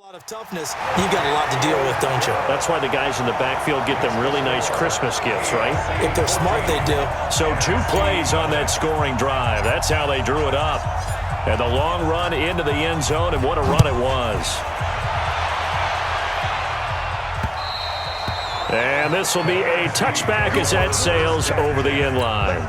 A lot of toughness, you got a lot to deal with, don't you? That's why the guys in the backfield get them really nice Christmas gifts, right? If they're smart, they do. So 2 plays on that scoring drive. That's how they drew it up. And the long run into the end zone, and what a run it was. And this will be a touchback as that sails over the end line.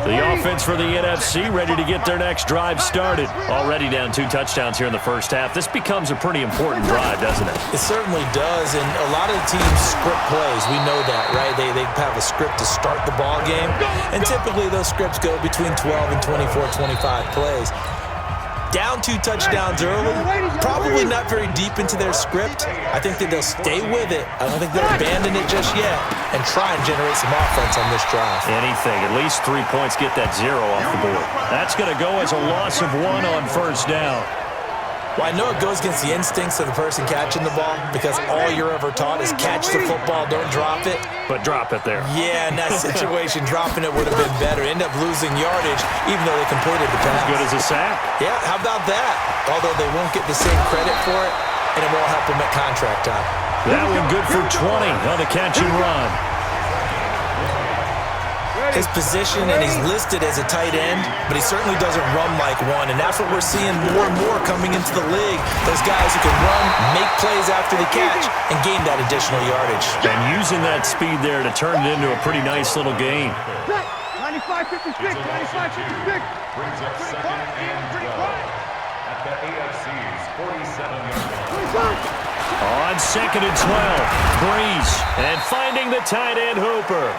The offense for the NFC ready to get their next drive started. Already down 2 touchdowns here in the first half. This becomes a pretty important drive, doesn't it? It certainly does, and a lot of the teams script plays. We know that, right? They have a script to start the ball game, and typically those scripts go between 12 and 24, 25 plays. Down 2 touchdowns early, probably not very deep into their script. I think that they'll stay with it. I don't think they'll abandon it just yet and try and generate some offense on this drive. Anything. At least 3 points, get that 0 off the board. That's going to go as a loss of 1 on first down. Well, I know it goes against the instincts of the person catching the ball because all you're ever taught is catch the football, don't drop it. But drop it there. Yeah, in that situation, dropping it would have been better. End up losing yardage, even though they completed the pass. As good as a sack. Yeah, how about that? Although they won't get the same credit for it, and it won't help them at contract time. That one good for 20 on the catch and run. His position, and he's listed as a tight end, but he certainly doesn't run like one, and that's what we're seeing more and more coming into the league. Those guys who can run, make plays after the catch, and gain that additional yardage. And using that speed there to turn it into a pretty nice little gain. 95-56, 95-56. Brings up second and 12 at the AFC's 47-yard line. On second and 12, Breeze, and finding the tight end Hooper.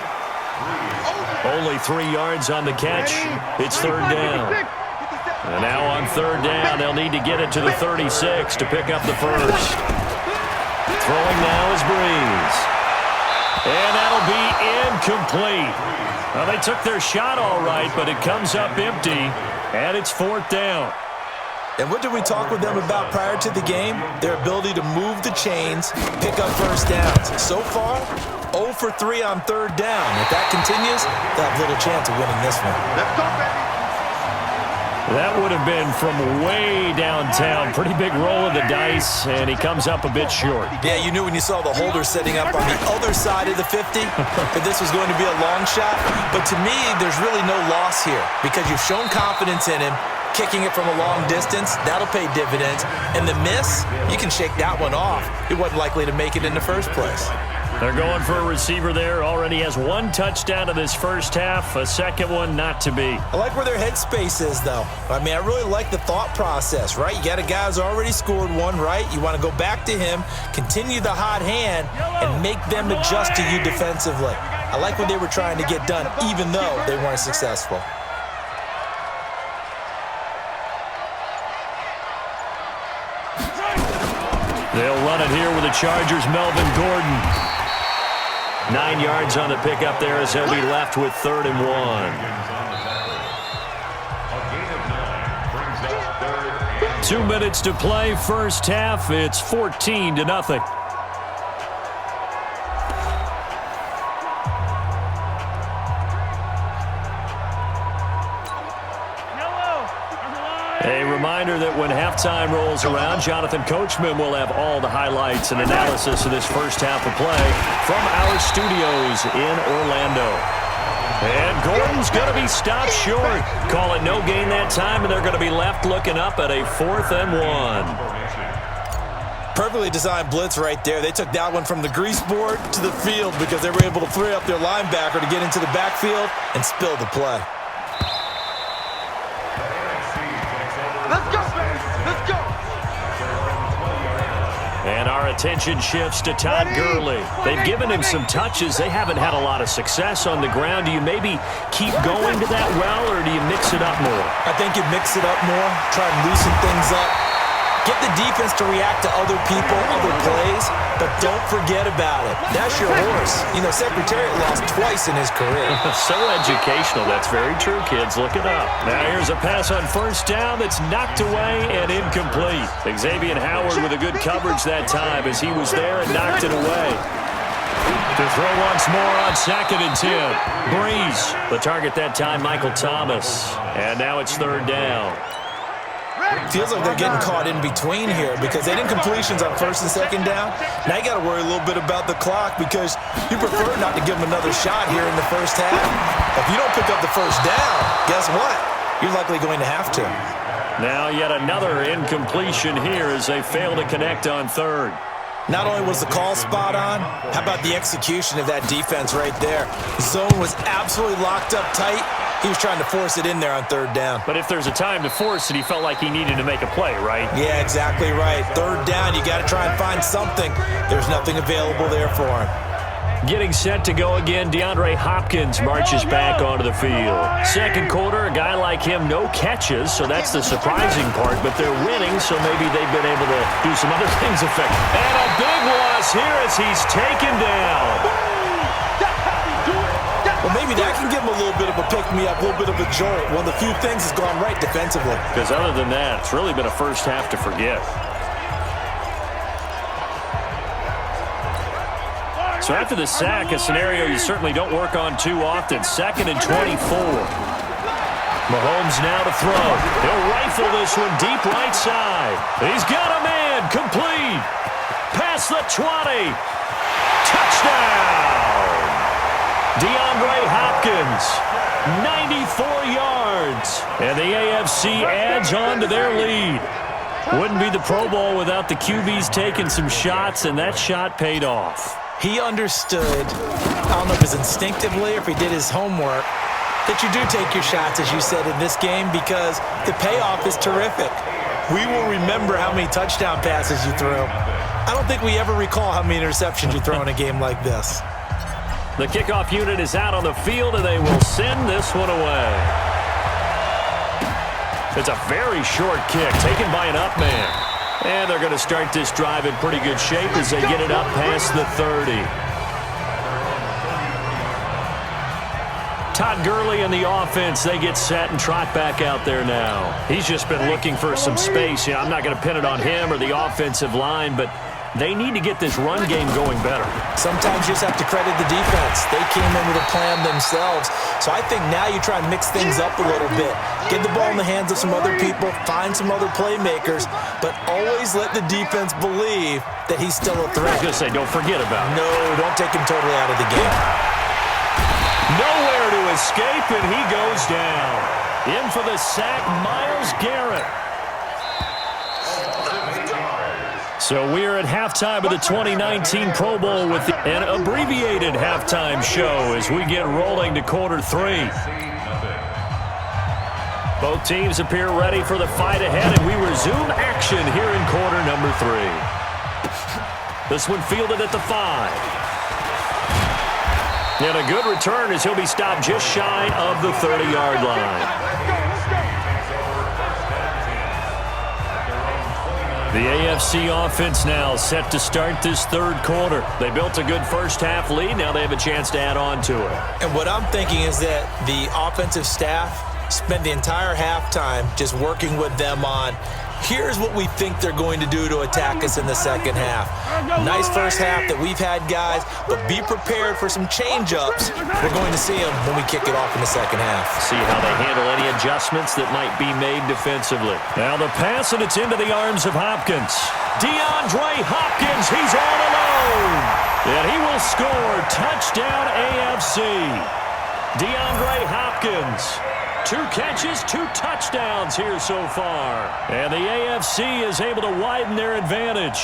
Only 3 yards on the catch. It's third down. And now on third down, they'll need to get it to the 36 to pick up the first. Throwing now is Breeze. And that'll be incomplete. Well, they took their shot all right, but it comes up empty, and it's fourth down. And what did we talk with them about prior to the game? Their ability to move the chains, pick up first downs. So far, 0 for 3 on third down. If that continues, they'll have little chance of winning this one. Let's go, baby. That would have been from way downtown. Pretty big roll of the dice, and he comes up a bit short. Yeah, you knew when you saw the holder setting up on the other side of the 50 that this was going to be a long shot. But to me, there's really no loss here because you've shown confidence in him. Kicking it from a long distance, that'll pay dividends. And the miss, you can shake that one off. He wasn't likely to make it in the first place. They're going for a receiver there. Already has 1 touchdown in this first half. A second one not to be. I like where their headspace is, though. I mean, I really like the thought process, right? You got a guy who's already scored 1, right? You want to go back to him, continue the hot hand, and make them adjust to you defensively. I like what they were trying to get done, even though they weren't successful. They'll run it here with the Chargers' Melvin Gordon. 9 yards on the pickup there as they'll be left with 3rd and 1. 2 minutes to play, first half. It's 14-0. A reminder that when halftime rolls around, Jonathan Coachman will have all the highlights and analysis of this first half of play from our studios in Orlando. And Gordon's going to be stopped short. Call it no gain that time, and they're going to be left looking up at a 4th and 1. Perfectly designed blitz right there. They took that one from the grease board to the field because they were able to free up their linebacker to get into the backfield and spill the play. Let's go, baby. Let's go. And our attention shifts to Todd Gurley. They've given him some touches. They haven't had a lot of success on the ground. Do you maybe keep going to that well, or do you mix it up more? I think you mix it up more, try and loosen things up. Get the defense to react to other people, other plays, but don't forget about it. That's your horse. You know, Secretariat lost twice in his career. So educational. That's very true, kids. Look it up. Now here's a pass on first down that's knocked away and incomplete. Xavier Howard with a good coverage that time as he was there and knocked it away. To throw once more on 2nd and 10. Breeze. The target that time, Michael Thomas. And now it's 3rd down. Feels like they're getting caught in between here because they didn't completions on first and second down. Now you got to worry a little bit about the clock because you prefer not to give them another shot here in the first half. If you don't pick up the first down, guess what? You're likely going to have to. Now yet another incompletion here as they fail to connect on third. Not only was the call spot on, how about the execution of that defense right there? Zone was absolutely locked up tight. He was trying to force it in there on third down. But if there's a time to force it, he felt like he needed to make a play, right? Yeah, exactly right. Third down, you got to try and find something. There's nothing available there for him. Getting set to go again, DeAndre Hopkins marches back onto the field. Second quarter, a guy like him, no catches, so that's the surprising part, but they're winning, so maybe they've been able to do some other things effective. And a big loss here as he's taken down. Well, maybe that can give him a little bit of a pick-me-up, a little bit of a jolt. One of the few things has gone right defensively. Because other than that, it's really been a first half to forget. So after the sack, a scenario you certainly don't work on too often. 2nd and 24. Mahomes now to throw. He'll rifle this one deep right side. He's got a man. Complete. Past the 20. Touchdown. DeAndre Hopkins. 94 yards. And the AFC adds on to their lead. Wouldn't be the Pro Bowl without the QBs taking some shots, and that shot paid off. He understood, I don't know if it's instinctively or if he did his homework, that you do take your shots, as you said, in this game because the payoff is terrific. We will remember how many touchdown passes you threw. I don't think we ever recall how many interceptions you throw in a game like this. The kickoff unit is out on the field, and they will send this one away. It's a very short kick taken by an up man. And they're going to start this drive in pretty good shape as they get it up past the 30. Todd Gurley and the offense, they get set and trot back out there now. He's just been looking for some space. You know, I'm not going to pin it on him or the offensive line, but they need to get this run game going better. Sometimes you just have to credit the defense. They came in with a plan themselves. So I think now you try and mix things up a little bit. Get the ball in the hands of some other people, find some other playmakers, but always let the defense believe that he's still a threat. I was going to say, don't forget about it. No, don't take him totally out of the game. Nowhere to escape, and he goes down. In for the sack, Myles Garrett. So we're at halftime of the 2019 Pro Bowl with an abbreviated halftime show as we get rolling to quarter 3. Both teams appear ready for the fight ahead, and we resume action here in quarter number 3. This one fielded at the 5. And a good return as he'll be stopped just shy of the 30-yard line. The AFC offense now set to start this third quarter. They built a good first-half lead. Now they have a chance to add on to it. And what I'm thinking is that the offensive staff spent the entire halftime just working with them on, here's what we think they're going to do to attack us in the second half. Nice first half that we've had, guys, but be prepared for some change-ups. We're going to see them when we kick it off in the second half. See how they handle any adjustments that might be made defensively. Now the pass, and it's into the arms of Hopkins. DeAndre Hopkins, he's all alone. And he will score. Touchdown AFC. DeAndre Hopkins. 2 catches, 2 touchdowns here so far. And the AFC is able to widen their advantage.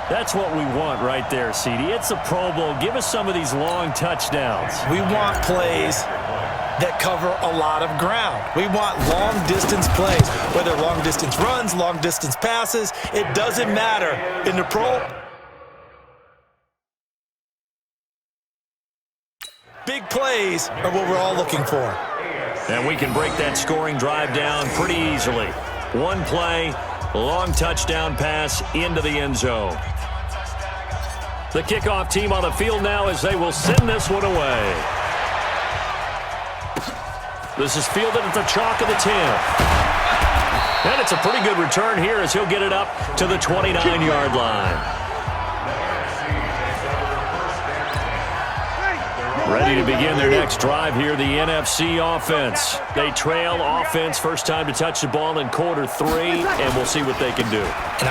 That's what we want right there, CD. It's a Pro Bowl. Give us some of these long touchdowns. We want plays that cover a lot of ground. We want long-distance plays, whether long-distance runs, long-distance passes. It doesn't matter. In the Pro, big plays are what we're all looking for. And we can break that scoring drive down pretty easily. One play, long touchdown pass into the end zone. The kickoff team on the field now as they will send this one away. This is fielded at the chalk of the 10. And it's a pretty good return here as he'll get it up to the 29-yard line. Ready to begin their next drive here, the NFC offense. They trail offense, first time to touch the ball in quarter 3, and we'll see what they can do.